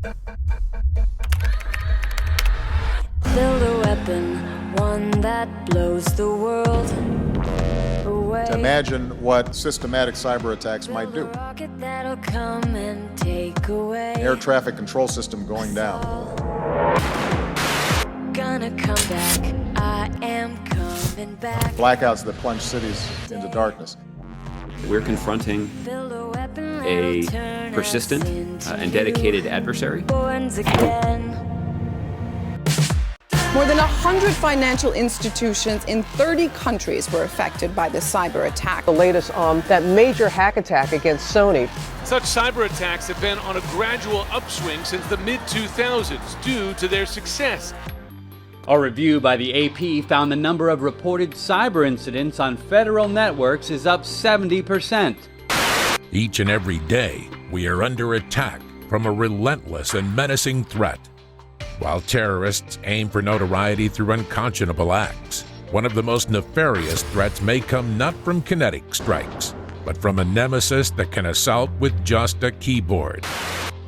Build a weapon, one that blows the world away. To imagine what systematic cyber attacks might do. Build a rocket that'll come and take away. Air traffic control system going down. Gonna come back, I am coming back. Blackouts that plunge cities into darkness. We're confronting Build a weapon a that'll turn persistent us into and dedicated adversary. Borns again. More than 100 financial institutions in 30 countries were affected by the cyber attack. The latest on that major hack attack against Sony. Such cyber attacks have been on a gradual upswing since the mid-2000s due to their success. A review by the AP found the number of reported cyber incidents on federal networks is up 70%. Each and every day, we are under attack from a relentless and menacing threat. While terrorists aim for notoriety through unconscionable acts, one of the most nefarious threats may come not from kinetic strikes, but from a nemesis that can assault with just a keyboard.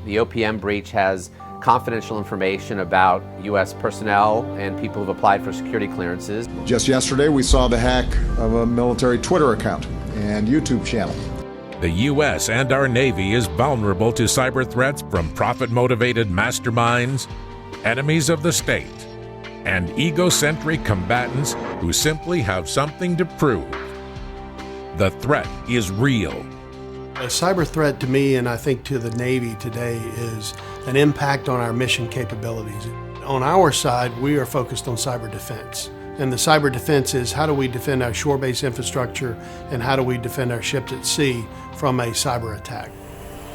The OPM breach has confidential information about U.S. personnel and people who've applied for security clearances. Just yesterday, we saw the hack of a military Twitter account and YouTube channel. The U.S. and our Navy is vulnerable to cyber threats from profit-motivated masterminds, enemies of the state, and egocentric combatants who simply have something to prove. The threat is real. A cyber threat to me, and I think to the Navy today, is an impact on our mission capabilities. On our side, we are focused on cyber defense. And the cyber defense is how do we defend our shore-based infrastructure and how do we defend our ships at sea from a cyber attack.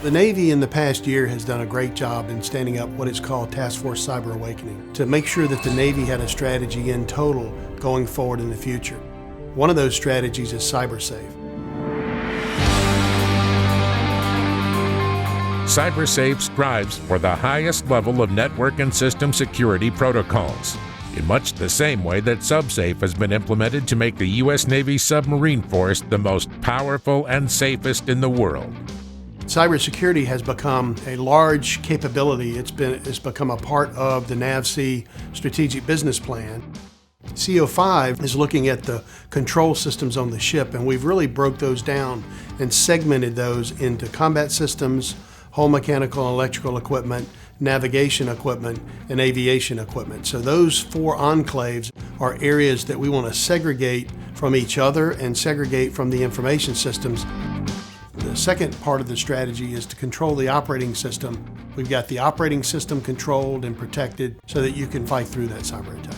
The Navy in the past year has done a great job in standing up what is called Task Force Cyber Awakening to make sure that the Navy had a strategy in total going forward in the future. One of those strategies is CyberSafe. CyberSafe strives for the highest level of network and system security protocols, in much the same way that SubSafe has been implemented to make the U.S. Navy submarine force the most powerful and safest in the world. Cybersecurity has become a large capability. It's become a part of the NAVSEA strategic business plan. CO5 is looking at the control systems on the ship, and we've really broke those down and segmented those into combat systems, whole mechanical and electrical equipment, navigation equipment, and aviation equipment. So those four enclaves are areas that we want to segregate from each other and segregate from the information systems. The second part of the strategy is to control the operating system. We've got the operating system controlled and protected so that you can fight through that cyber attack.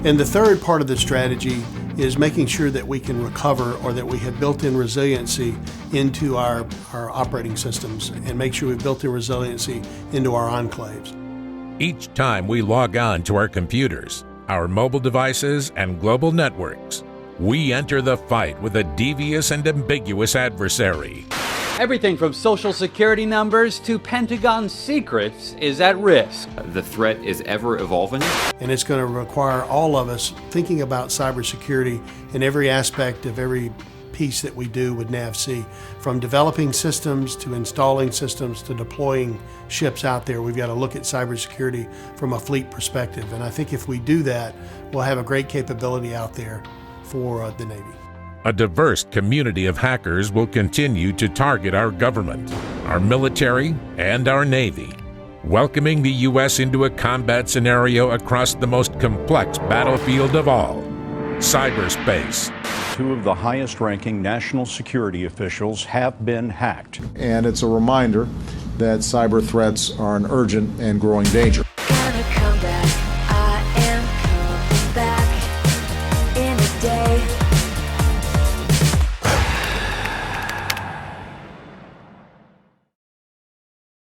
And the third part of the strategy is making sure that we can recover or that we have built-in resiliency into our operating systems and make sure we've built in resiliency into our enclaves. Each time we log on to our computers, our mobile devices, and global networks, we enter the fight with a devious and ambiguous adversary. Everything from social security numbers to Pentagon secrets is at risk. The threat is ever evolving. And it's going to require all of us thinking about cybersecurity in every aspect of every piece that we do with NAVSEA. From developing systems to installing systems to deploying ships out there, we've got to look at cybersecurity from a fleet perspective. And I think if we do that, we'll have a great capability out there for the Navy. A diverse community of hackers will continue to target our government, our military, and our Navy, welcoming the U.S. into a combat scenario across the most complex battlefield of all, cyberspace. Two of the highest-ranking national security officials have been hacked. And it's a reminder that cyber threats are an urgent and growing danger.